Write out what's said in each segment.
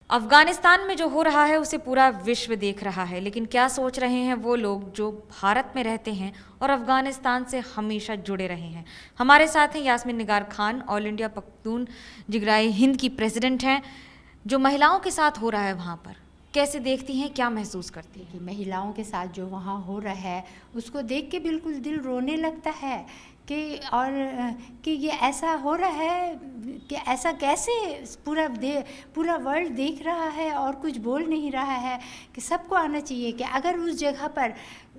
अफगानिस्तान में जो हो रहा है उसे पूरा विश्व देख रहा है, लेकिन क्या सोच रहे हैं वो लोग जो भारत में रहते हैं और अफगानिस्तान से हमेशा जुड़े रहे हैं। हमारे साथ हैं यास्मीन निगार खान, ऑल इंडिया पख्तून जिगराई हिंद की प्रेसिडेंट हैं। जो महिलाओं के साथ हो रहा है वहाँ पर कैसे देखती हैं, क्या महसूस करती हैं? कि महिलाओं के साथ जो वहाँ हो रहा है उसको देख के बिल्कुल दिल रोने लगता है कि ये ऐसा हो रहा है कि ऐसा कैसे पूरा वर्ल्ड देख रहा है और कुछ बोल नहीं रहा है। कि सबको आना चाहिए कि अगर उस जगह पर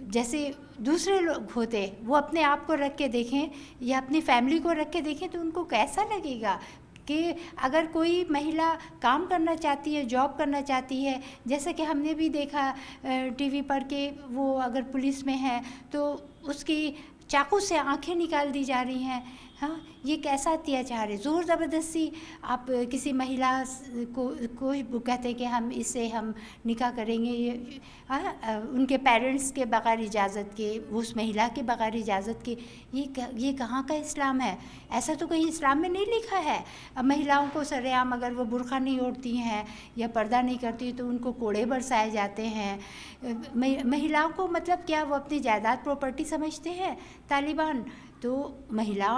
जैसे दूसरे लोग होते वो अपने आप को रख के देखें या अपनी फैमिली को रख के देखें तो उनको कैसा लगेगा कि अगर कोई महिला काम करना चाहती है, जॉब करना चाहती है, जैसा कि हमने भी देखा टीवी पर कि वो अगर पुलिस में है तो उसकी चाकू से आंखें निकाल दी जा रही हैं। हाँ, ये कैसा अत्याचार है। ज़ोर ज़बरदस्ती आप किसी महिला को कहते हैं कि हम इससे हम निकाह करेंगे, ये उनके पेरेंट्स के बगैर इजाज़त के, उस महिला के बगैर इजाज़त के, ये कहाँ का इस्लाम है? ऐसा तो कहीं इस्लाम में नहीं लिखा है। अब महिलाओं को सरेआम अगर वो बुर्का नहीं ओढ़ती हैं या पर्दा नहीं करती तो उनको कोड़े बरसाए जाते हैं। महिलाओं को मतलब क्या वो अपनी जायदाद प्रॉपर्टी समझते हैं तालिबान? तो महिला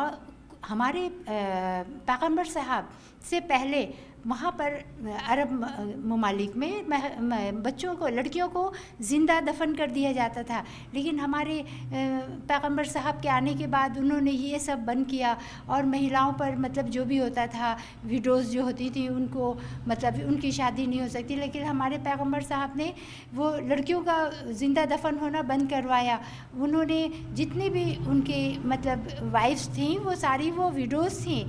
हमारे पैगंबर साहब से पहले वहाँ पर अरब ममालिक में बच्चों को, लड़कियों को ज़िंदा दफन कर दिया जाता था, लेकिन हमारे पैगंबर साहब के आने के बाद उन्होंने ये सब बंद किया और महिलाओं पर मतलब जो भी होता था, विडोज़ जो होती थी उनको मतलब उनकी शादी नहीं हो सकती, लेकिन हमारे पैगंबर साहब ने वो लड़कियों का ज़िंदा दफन होना बंद करवाया। उन्होंने जितनी भी उनके मतलब वाइफ्स थीं वो सारी वो विडोज़ थीं।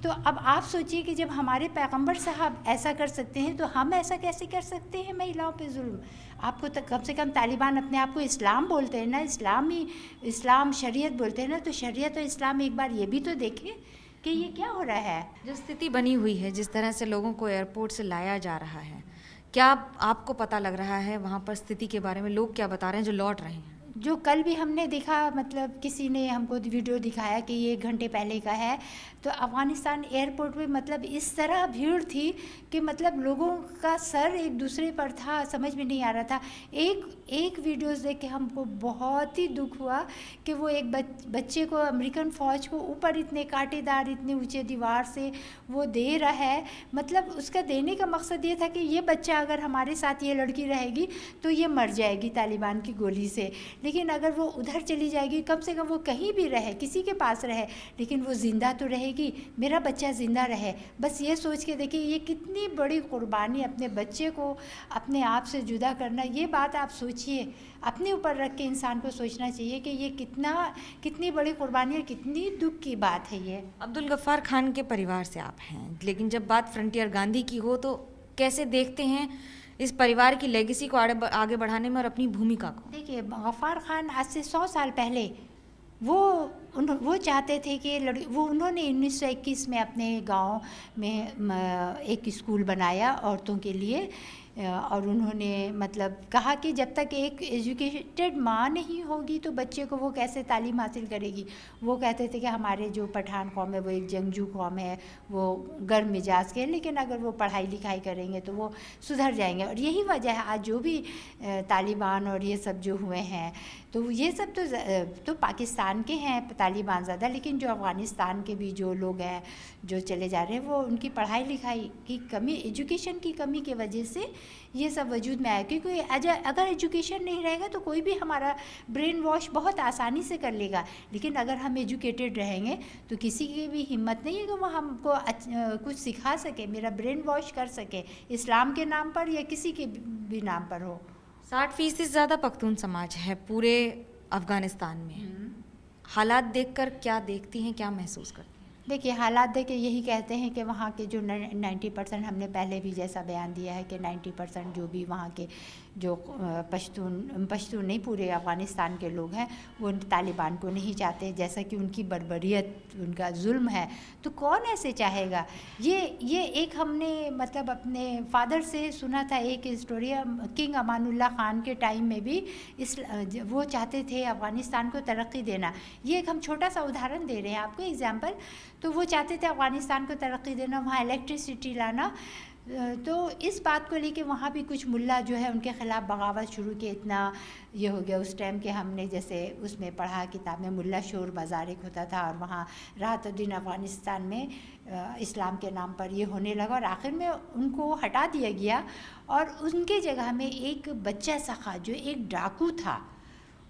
तो अब आप सोचिए कि जब हमारे पैगंबर साहब ऐसा कर सकते हैं तो हम ऐसा कैसे कर सकते हैं महिलाओं पे जुल्म? आपको तो कम से कम तालिबान अपने आप को इस्लाम बोलते हैं ना, इस्लाम शरीयत बोलते हैं ना, तो शरीयत और इस्लाम एक बार ये भी तो देखें कि ये क्या हो रहा है। जो स्थिति बनी हुई है, जिस तरह से लोगों को एयरपोर्ट से लाया जा रहा है, क्या आपको पता लग रहा है वहाँ पर स्थिति के बारे में? लोग क्या बता रहे हैं जो लौट रहे हैं? जो कल भी हमने देखा, मतलब किसी ने हमको वीडियो दिखाया कि ये 1 घंटे पहले का है, तो अफ़गानिस्तान एयरपोर्ट पे मतलब इस तरह भीड़ थी कि मतलब लोगों का सर एक दूसरे पर था, समझ में नहीं आ रहा था। एक वीडियोस देख के हमको बहुत ही दुख हुआ कि वो एक बच्चे को अमेरिकन फ़ौज को ऊपर इतने कांटेदार, इतने ऊंचे दीवार से वो दे रहा है। मतलब उसका देने का मकसद ये था कि ये बच्चा अगर हमारे साथ, ये लड़की रहेगी तो ये मर जाएगी तालिबान की गोली से, लेकिन अगर वो उधर चली जाएगी, कम से कम वो कहीं भी रहे, किसी के पास रहे, लेकिन वो ज़िंदा तो रहेगी, मेरा बच्चा ज़िंदा रहे। बस ये सोच के देखिए ये कितनी बड़ी कुर्बानी, अपने बच्चे को अपने आप से जुदा करना। ये बात आप सोचिए, अपने ऊपर रख के इंसान को सोचना चाहिए कि ये कितनी बड़ी कुर्बानी और कितनी दुख की बात है ये। अब्दुल गफ्फार खान के परिवार से आप हैं, लेकिन जब बात फ्रंटियर गांधी की हो तो कैसे देखते हैं इस परिवार की लेगेसी को आगे बढ़ाने में और अपनी भूमिका को? देखिए, गफ्फार खान आज से 100 साल पहले वो चाहते थे कि उन्होंने 1921 में अपने गांव में एक स्कूल बनाया औरतों के लिए, और उन्होंने मतलब कहा कि जब तक एक एजुकेटेड माँ नहीं होगी तो बच्चे को वो कैसे तालीम हासिल करेगी। वो कहते थे कि हमारे जो पठान कौम है वो एक जंगजू कौम है, वो गर्म मिजाज के, लेकिन अगर वो पढ़ाई लिखाई करेंगे तो वो सुधर जाएंगे। और यही वजह है आज जो भी तालिबान और ये सब जो हुए हैं, तो ये सब तो पाकिस्तान के हैं तालिबान ज़्यादा, लेकिन जो अफ़गानिस्तान के भी जो लोग हैं जो चले जा रहे हैं, वो उनकी पढ़ाई लिखाई की कमी, एजुकेशन की कमी की वजह से ये सब वजूद में आया। क्योंकि अगर एजुकेशन नहीं रहेगा तो कोई भी हमारा ब्रेन वॉश बहुत आसानी से कर लेगा, लेकिन अगर हम एजुकेटेड रहेंगे तो किसी की भी हिम्मत नहीं है कि वो हमको कुछ सिखा सके, मेरा ब्रेन वॉश कर सके, इस्लाम के नाम पर या किसी के भी नाम पर हो। 60% से ज़्यादा पख्तून समाज है पूरे अफ़गानिस्तान में। हालात देखकर क्या देखती हैं, क्या महसूस करती हैं? देखिए, हालात देख के यही कहते हैं कि वहाँ के जो 90%, हमने पहले भी जैसा बयान दिया है कि 90% जो भी वहाँ के जो पश्तून नहीं, पूरे अफ़गानिस्तान के लोग हैं, वो तालिबान को नहीं चाहते। जैसा कि उनकी बर्बरियत, उनका जुल्म है, तो कौन ऐसे चाहेगा। ये एक हमने मतलब अपने फादर से सुना था एक स्टोरी, किंग अमानुल्लाह ख़ान के टाइम में भी वो चाहते थे अफ़गानिस्तान को तरक्की देना। ये एक हम छोटा सा उदाहरण दे रहे हैं आपको, एग्जाम्पल। तो वो चाहते थे अफ़गानिस्तान को तरक्की देना, वहाँ इलेक्ट्रिसिटी लाना, तो इस बात को लेके वहाँ भी कुछ मुल्ला जो है उनके ख़िलाफ़ बगावत शुरू की। इतना ये हो गया उस टाइम के, हमने जैसे उसमें पढ़ा किताब में, मुल्ला शोर बाज़ार एक होता था और वहाँ रात और दिन अफ़गानिस्तान में इस्लाम के नाम पर ये होने लगा और आखिर में उनको हटा दिया गया और उनके जगह में एक बच्चा सखा जो एक डाकू था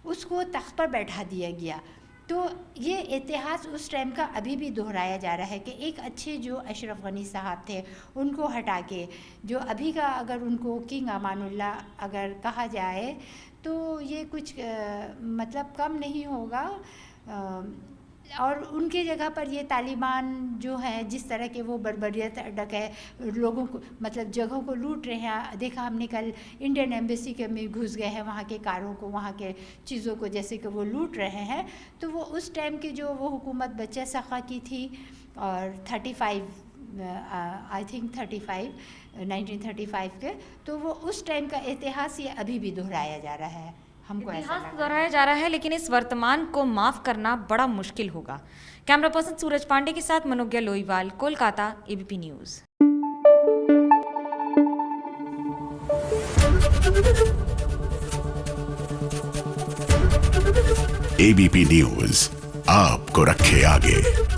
उसको तख्त पर बैठा दिया गया। तो ये इतिहास उस टाइम का अभी भी दोहराया जा रहा है कि एक अच्छे जो अशरफ गनी साहब थे उनको हटा के जो अभी का अगर उनको किंग अमानुल्लाह अगर कहा जाए तो ये कुछ मतलब कम नहीं होगा। और उनके जगह पर ये तालिबान जो है जिस तरह के वो बर्बरियत अटक है, लोगों को मतलब जगहों को लूट रहे हैं। देखा हमने कल इंडियन एम्बेसी के में घुस गए हैं, वहाँ के कारों को, वहाँ के चीज़ों को जैसे कि वो लूट रहे हैं। तो वो उस टाइम की जो वो हुकूमत बच्चा सखा की थी और 1935 के, तो वो उस टाइम का इतिहास ये अभी भी दोहराया जा रहा है। हमको ऐसा इतिहास लगा। दोहराया जा रहा है लेकिन इस वर्तमान को माफ करना बड़ा मुश्किल होगा। कैमरा पर्सन सूरज पांडे के साथ Manogya Loiwal, Kolkata, ABP news. ABP news आपको रखे आगे।